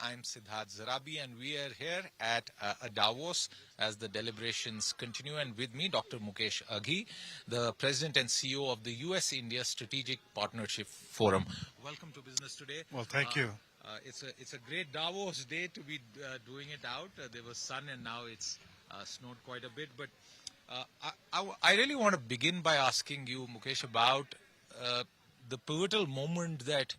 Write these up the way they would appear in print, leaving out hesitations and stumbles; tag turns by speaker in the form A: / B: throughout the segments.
A: I'm Siddharth Zarabi, and we are here at Davos as the deliberations continue. And with me, Dr. Mukesh Aghi, the President and CEO of the US-India Strategic Partnership Forum. Welcome to Business Today.
B: Well, thank you.
A: It's a great Davos day to be doing it out. There was sun, and now it's snowed quite a bit. But I really want to begin by asking you, Mukesh, about the pivotal moment that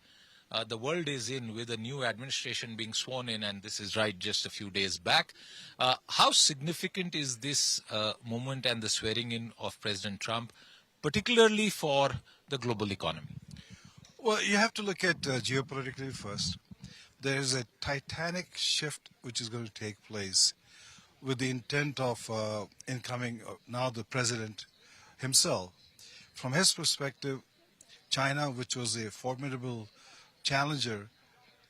A: the world is in with a new administration being sworn in, and this is right just a few days back. How significant is this moment and the swearing in of President Trump, particularly for the global economy?
B: Well, you have to look at geopolitically first. There is a titanic shift which is going to take place with the intent of incoming, now the president himself. From his perspective, China, which was a formidable challenger,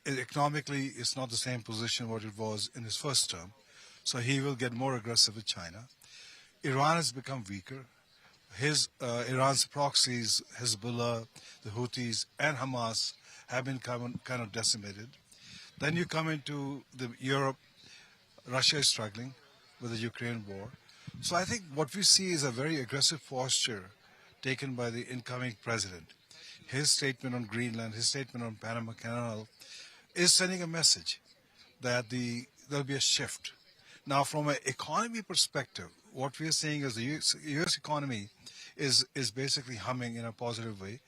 B: economically is not the same position what it was in his first term. So he will get more aggressive with China. Iran has become weaker. Iran's proxies, Hezbollah, the Houthis, and Hamas have been kind of decimated. Then you come into Europe. Russia is struggling with the Ukraine war. So I think what we see is a very aggressive posture taken by the incoming president. His statement on Greenland, his statement on Panama Canal is sending a message that there'll be a shift. Now, from an economy perspective, what we are seeing is the U.S. economy is basically humming in a positive way.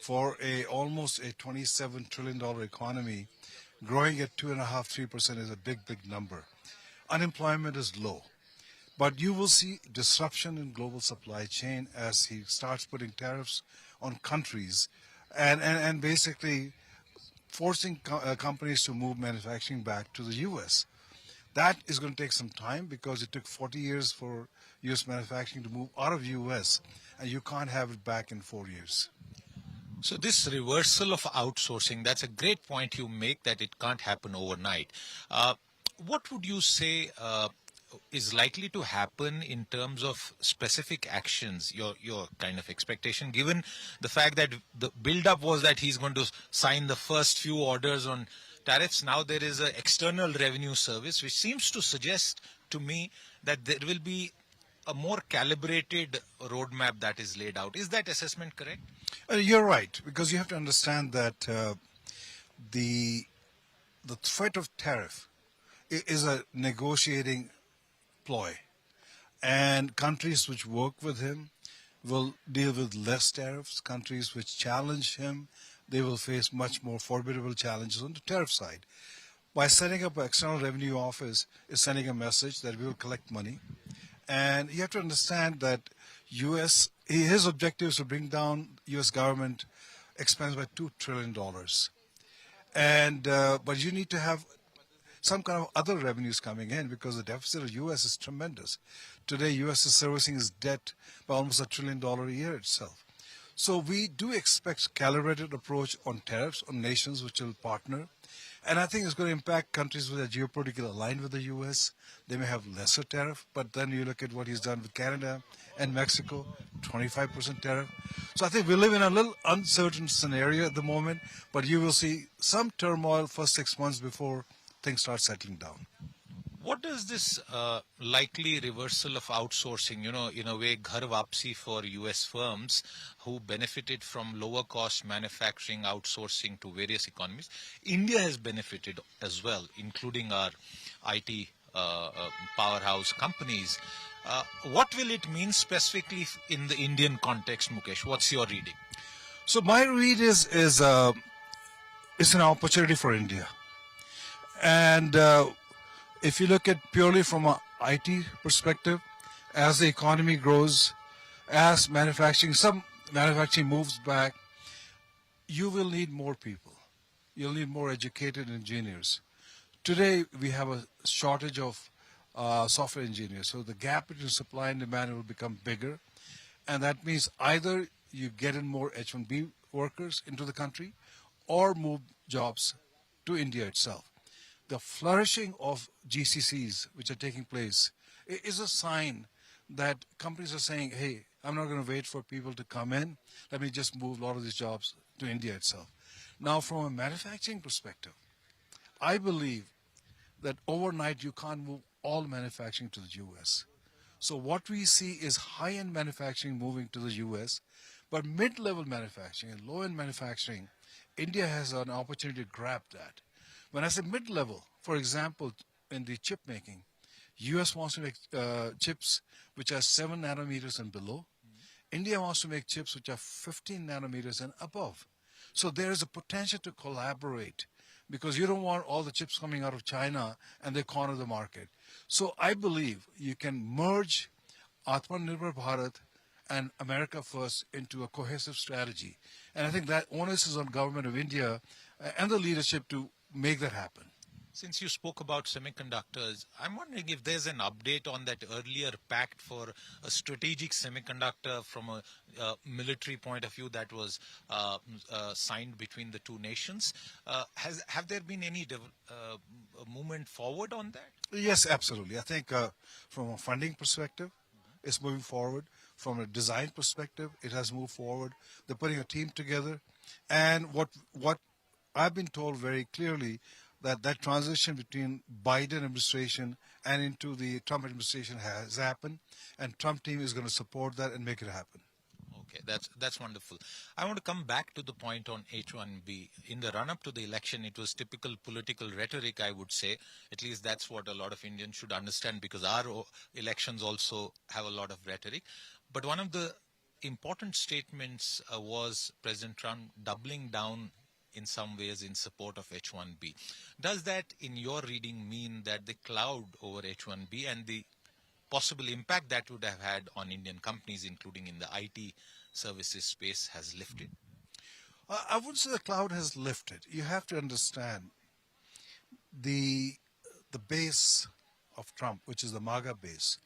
B: For almost a $27 trillion economy, growing at 2.5–3% is a big number. Unemployment is low. But you will see disruption in global supply chain as he starts putting tariffs on countries and basically forcing companies to move manufacturing back to the U.S. That is going to take some time because it took 40 years for U.S. manufacturing to move out of U.S. and you can't have it back in 4 years.
A: So this reversal of outsourcing, that's a great point you make, that it can't happen overnight. What would you say is likely to happen in terms of specific actions, your kind of expectation, given the fact that the build-up was that he's going to sign the first few orders on tariffs? Now there is an external revenue service, which seems to suggest to me that there will be a more calibrated roadmap that is laid out. Is that assessment correct?
B: You're right, because you have to understand that the threat of tariff is a negotiating ploy, and countries which work with him will deal with less tariffs. Countries which challenge him, they will face much more formidable challenges on the tariff side. By setting up an external revenue office is sending a message that we will collect money, and you have to understand that his objective is to bring down U.S. government expense by $2 trillion, and but you need to have some kind of other revenues coming in because the deficit of U.S. is tremendous. Today, U.S. is servicing its debt by almost $1 trillion a year itself. So we do expect calibrated approach on tariffs on nations which will partner. And I think it's going to impact countries that are geopolitically aligned with the U.S. They may have lesser tariff, but then you look at what he's done with Canada and Mexico, 25% tariff. So I think we live in a little uncertain scenario at the moment, but you will see some turmoil for 6 months before things start settling down.
A: What does this likely reversal of outsourcing, in a way, ghar wapsi for U.S. firms who benefited from lower cost manufacturing outsourcing to various economies? India has benefited as well, including our IT powerhouse companies. What will it mean specifically in the Indian context, Mukesh? What's your reading?
B: So my read is it's an opportunity for India. And if you look at purely from an IT perspective, as the economy grows, as some manufacturing moves back, you will need more people. You'll need more educated engineers. Today, we have a shortage of software engineers. So the gap between supply and demand will become bigger. And that means either you get in more H-1B workers into the country or move jobs to India itself. The flourishing of GCCs, which are taking place, is a sign that companies are saying, hey, I'm not going to wait for people to come in. Let me just move a lot of these jobs to India itself. Now, from a manufacturing perspective, I believe that overnight you can't move all manufacturing to the US. So what we see is high-end manufacturing moving to the US, but mid-level manufacturing and low-end manufacturing, India has an opportunity to grab that. When I say mid-level, for example, in the chip making, US wants to make chips which are 7 nanometers and below. India wants to make chips which are 15 nanometers and above. So there is a potential to collaborate because you don't want all the chips coming out of China and they corner the market. So I believe you can merge Atmanirbhar Bharat and America First into a cohesive strategy. And I think that onus is on government of India and the leadership to make that happen.
A: Since you spoke about semiconductors, I'm wondering if there's an update on that earlier pact for a strategic semiconductor from a military point of view that was signed between the two nations. Have there been any movement forward on that?
B: Yes, absolutely. I think from a funding perspective, it's moving forward. From a design perspective, it has moved forward. They're putting a team together. And what I've been told very clearly that transition between Biden administration and into the Trump administration has happened, and Trump team is going to support that and make it happen.
A: Okay, that's wonderful. I want to come back to the point on H1B. In the run-up to the election, it was typical political rhetoric, I would say. At least that's what a lot of Indians should understand, because our elections also have a lot of rhetoric. But one of the important statements was President Trump doubling down in some ways in support of H1B. Does that, in your reading, mean that the cloud over H1B and the possible impact that would have had on Indian companies, including in the IT services space, has lifted?
B: I wouldn't say the cloud has lifted. You have to understand the base of Trump, which is the MAGA base,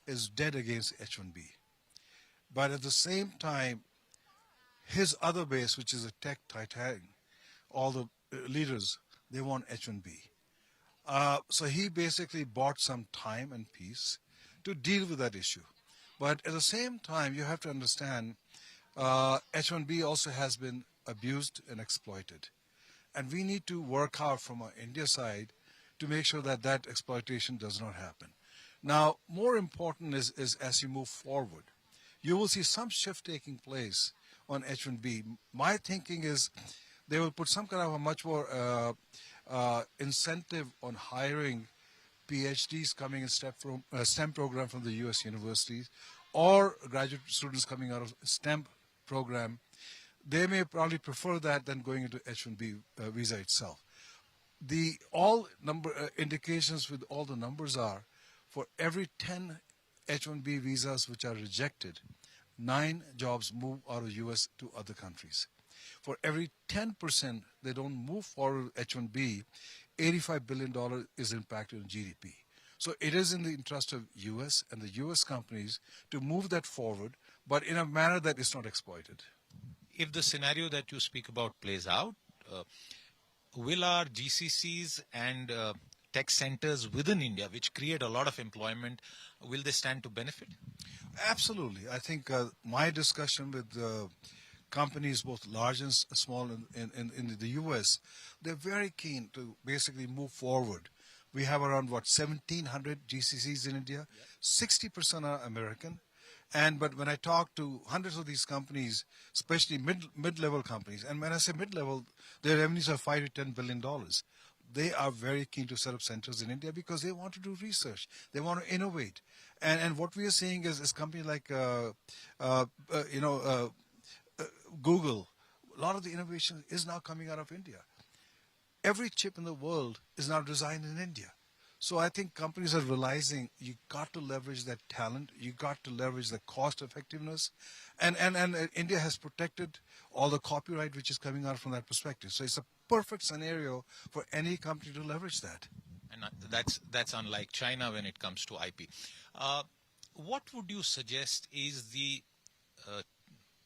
B: is dead against H1B. But at the same time, his other base, which is a tech titan, all the leaders, they want H1B. So he basically bought some time and peace to deal with that issue. But at the same time, you have to understand H1B also has been abused and exploited. And we need to work hard from our India side to make sure that that exploitation does not happen. Now, more important is as you move forward, you will see some shift taking place on H1B. My thinking is they will put some kind of a much more incentive on hiring PhDs coming in STEM program from the US universities or graduate students coming out of STEM program. They may probably prefer that than going into H1B visa itself. The all number indications with all the numbers are for every 10 H1B visas which are rejected, 9 jobs move out of US to other countries. For every 10% they don't move forward with H1B, $85 billion is impacted on GDP. So it is in the interest of US and the US companies to move that forward, but in a manner that is not exploited.
A: If the scenario that you speak about plays out, will our GCCs and tech centers within India, which create a lot of employment, will they stand to benefit?
B: Absolutely. I think my discussion with companies, both large and small in the US, they're very keen to basically move forward. We have around, 1,700 GCCs in India. 60% are American. But when I talk to hundreds of these companies, especially mid-level companies, and when I say mid-level, their revenues are $5 to $10 billion. They are very keen to set up centers in India because they want to do research. They want to innovate. And what we are seeing is companies like, Google. A lot of the innovation is now coming out of India. Every chip in the world is now designed in India. So I think companies are realizing you got to leverage that talent, you got to leverage the cost effectiveness, and India has protected all the copyright which is coming out from that perspective. So it's a perfect scenario for any company to leverage that.
A: And that's unlike China when it comes to IP. What would you suggest is the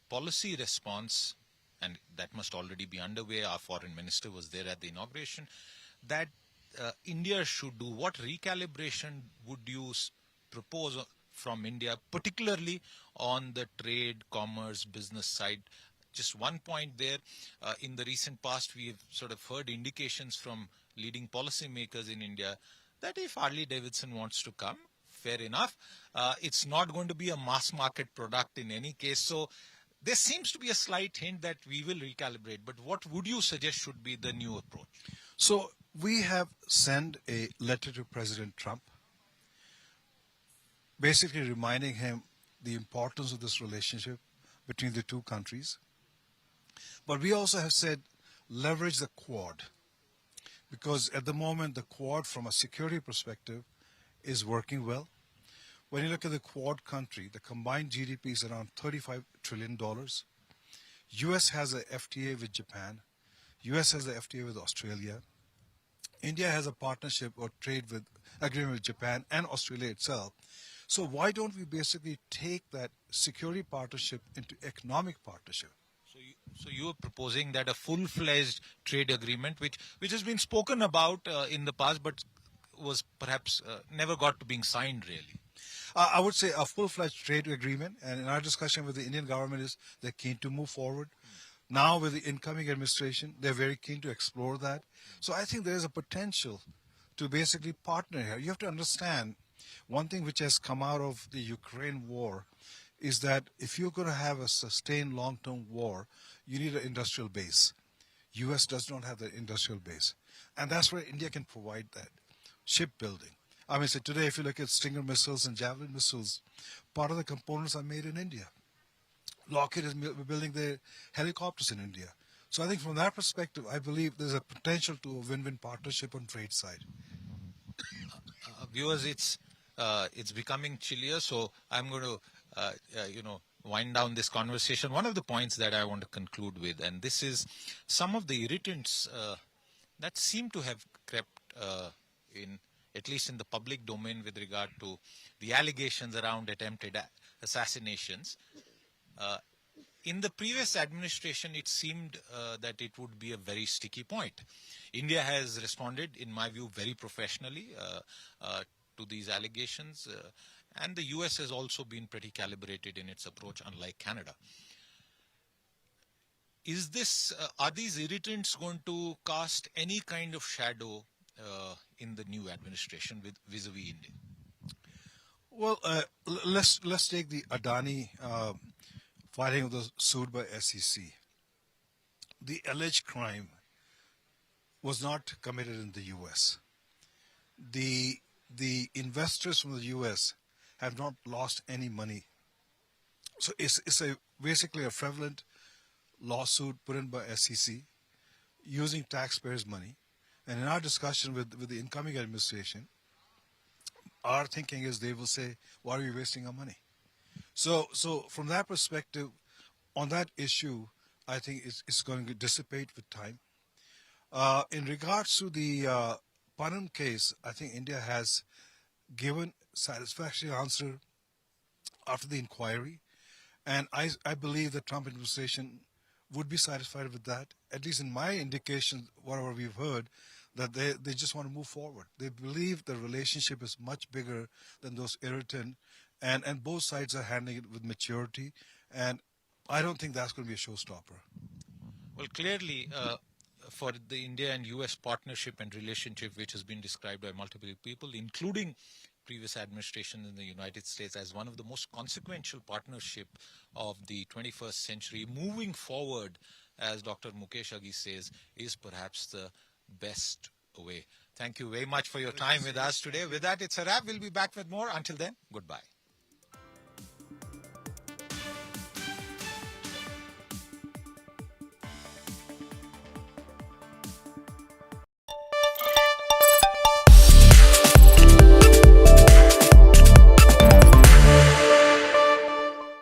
A: policy response, and that must already be underway? Our foreign minister was there at the inauguration, that India should do? What recalibration would you propose from India, particularly on the trade, commerce, business side? Just one point there. In the recent past, we have sort of heard indications from leading policymakers in India that if Harley Davidson wants to come, fair enough. It's not going to be a mass market product in any case. So there seems to be a slight hint that we will recalibrate. But what would you suggest should be the new approach?
B: So we have sent a letter to President Trump, basically reminding him the importance of this relationship between the two countries. But we also have said leverage the Quad, because at the moment the Quad from a security perspective is working well. When you look at the Quad country, the combined GDP is around $35 trillion. US has a FTA with Japan. US has a FTA with Australia. India has a partnership or trade with agreement with Japan and Australia itself. So why don't we basically take that security partnership into economic partnership?
A: So you are proposing that a full-fledged trade agreement, which has been spoken about in the past, but was perhaps never got to being signed really.
B: I would say a full-fledged trade agreement, and in our discussion with the Indian government is they're keen to move forward. Now with the incoming administration, they're very keen to explore that. So I think there is a potential to basically partner here. You have to understand one thing which has come out of the Ukraine war is that if you're going to have a sustained long-term war, you need an industrial base. U.S. does not have that industrial base. And that's where India can provide that. Shipbuilding. I mean, so today if you look at Stinger missiles and Javelin missiles, part of the components are made in India. Lockheed is building their helicopters in India. So I think from that perspective, I believe there's a potential to a win-win partnership on trade side.
A: Viewers, it's becoming chillier, so I'm going to wind down this conversation. One of the points that I want to conclude with, and this is some of the irritants that seem to have crept in, at least in the public domain, with regard to the allegations around attempted assassinations. In the previous administration, it seemed that it would be a very sticky point. India has responded, in my view, very professionally to these allegations, and the US has also been pretty calibrated in its approach, unlike Canada. Are these irritants going to cast any kind of shadow in the new administration vis-a-vis India?
B: Well, let's take the Adani filing of the suit by SEC. The alleged crime was not committed in the U.S. The investors from the U.S. have not lost any money. So it's basically a prevalent lawsuit put in by SEC using taxpayers' money. And in our discussion with the incoming administration, our thinking is they will say, why are we wasting our money? So from that perspective, on that issue, I think it's going to dissipate with time. In regards to the Panam case, I think India has given satisfactory answer after the inquiry, and I believe the Trump administration would be satisfied with that. At least in my indication, whatever we've heard, that they just want to move forward. They believe the relationship is much bigger than those irritant, and both sides are handling it with maturity, and I don't think that's going to be a showstopper.
A: Well, clearly, for the India and US partnership and relationship, which has been described by multiple people, including previous administration in the United States, as one of the most consequential partnership of the 21st century, moving forward, as Dr. Mukesh Aghi says, is perhaps the best way. Thank you very much for your time with us today. With that, it's a wrap. We'll be back with more. Until then, goodbye.